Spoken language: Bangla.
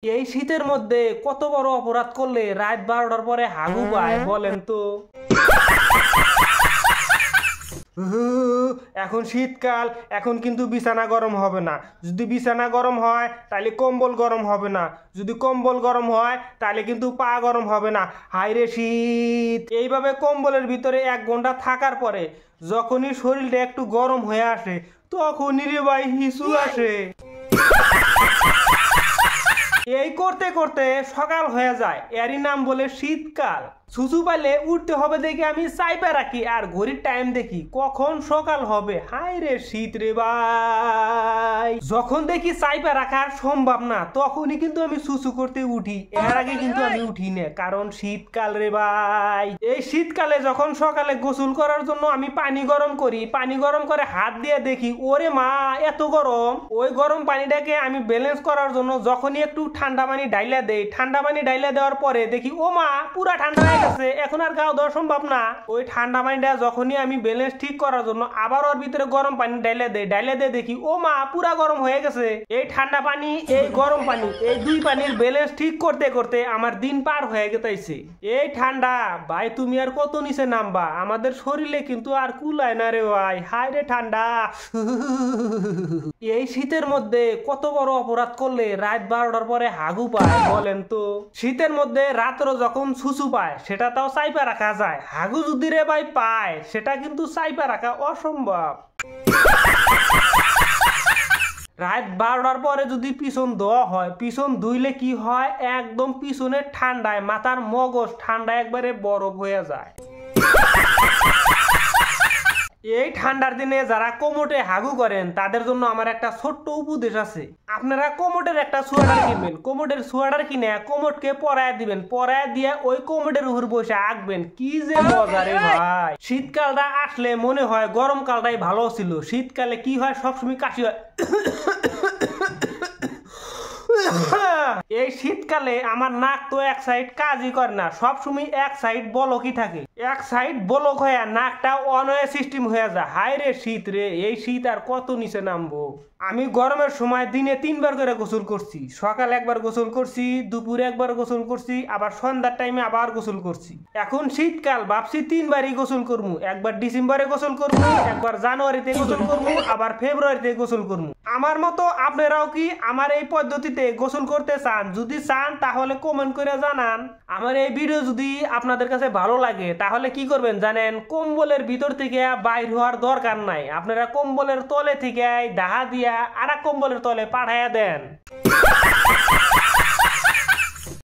এই শীতের মধ্যে কত বড় অপরাধ করলে রাত 12টার পরে হাগু পায় বলেন তো? এখন শীতকাল, এখন কিন্তু বিছানা গরম হবে না। যদি বিছানা গরম হয় তাহলে কম্বল গরম হবে না, যদি কম্বল গরম হয় তাহলে কিন্তু পা গরম হবে না। হায়রে শীত! এইভাবে কম্বলের ভিতরে 1 ঘন্টা থাকার পরে যখনই শরীরটা একটু গরম হয়ে আসে তখনই রে ভাই হিসু আসে। এই করতে করতে সকাল হয়ে যায়, এরই নাম বলে শীতকাল। সুসু পাইলে উঠতে হবে দেখে আমি চাইপা রাখি আর ঘড়ির টাইম দেখি কখন সকাল হবে। হায় রে শীত রে ভাই! যখন দেখি চাইপা রাখা সম্ভব না তখনই কিন্তু আমি সুসু করতে উঠি, এর আগে কিন্তু আমি উঠি না, কারণ শীতকাল রে ভাই। এই শীতকালে যখন সকালে গোসল করার জন্য আমি পানি গরম করি, পানি গরম করে হাত দিয়ে দেখি ওরে মা এত গরম। ওই গরম পানিটাকে আমি ব্যালেন্স করার জন্য যখনই একটু ঠান্ডা পানি ডাইলা দেই, ঠান্ডা পানি ডাইলা দেওয়ার পরে দেখি ও মা পুরা ঠান্ডা হয়ে গেছে, এখন আর গাও দেওয়া সম্ভব না। ওই ঠান্ডা পানিটা যখনই আমি ব্যালেন্স ঠিক করার জন্য আবার ওর ভিতরে গরম পানি ডাইলা দেই, ডাইলা দিয়ে দেখি ও মা পুরা গরম হয়ে গেছে। এই ঠান্ডা পানি এই গরম পানি এই দুই পানির ব্যালেন্স ঠিক করতে করতে আমার দিন পার হয়ে গেছে। এই ঠান্ডা ভাই তুমি আর কত নিচে নামবা, আমাদের শরীরে কিন্তু আর কুলায় না রে ভাই। হায় রে ঠান্ডা! এই শীতের মধ্যে কত বড় অপরাধ করলে রাত 12টার পরে হাগু পায় বলেন তো? শীতের মধ্যে রাত্র যখন সুসু পায় সেটা তাও চাইপা রাখা যায়, হাগু যদি রে ভাই পায় সেটা কিন্তু চাইপা রাখা অসম্ভব। রাত 12টার পরে যদি পিছন দেওয়া হয়, পিছন ধুইলে কি হয়, একদম পিছনের ঠান্ডায় মাথার মগজ ঠান্ডায় একবারে বরফ হয়ে যায়। এই ঠান্ডার দিনে যারা কোমরে হাগু করেন তাদের জন্য আমার একটা ছোট্ট উপদেশ আছে। আপনারা কোমরের একটা সোয়েটার কিনবেন, কোমরের সোয়েটার কিনে কোমরকে পরায় দিবেন, পরায় দিয়ে ওই কোমরের উপর বসে আঁকবেন, কি যে মজা রে ভাই। শীতকালটা আসলে মনে হয় গরমকালটাই ভালো ছিল। শীতকালে কি হয়, সবসময় কাশি হয়। এই শীতকালে আমার নাক তো এক সাইড কাজই করে না, সবসময় এক সাইড বলকই থাকে, এক সাইড বলক হয়ে নাকটা অনয় সিস্টেম হয়ে যায়। হায় রে শীত রে! এই শীত আর কত নিচে নামবো। আমি গরমের সময় দিনে 3বার করে গোসল করছি, সকাল একবার গোসল করছি, দুপুরে একবার গোসল করছি, আবার সন্ধ্যার টাইমে আবার গোসল করছি। এখন শীতকাল ভাবছি 3বারই গোসল করবো, একবার ডিসেম্বরে গোসল করবো, একবার জানুয়ারিতে গোসল করবো, আবার ফেব্রুয়ারিতে গোসল করবো। আমার মতো আপনারাও কি আমার এই পদ্ধতিতে গোসল করতে চান? যদি চান তাহলে কমেন্ট করে জানান। আমার এই ভিডিও যদি আপনাদের কাছে ভালো লাগে তাহলে কি করবেন জানেন? কম্বলের ভিতর থেকে বাইর হওয়ার দরকার নাই, আপনারা কম্বলের তলে থেকে ডাহা দিয়া আরেক কম্বলের তলে পাঠাইয়া দেন।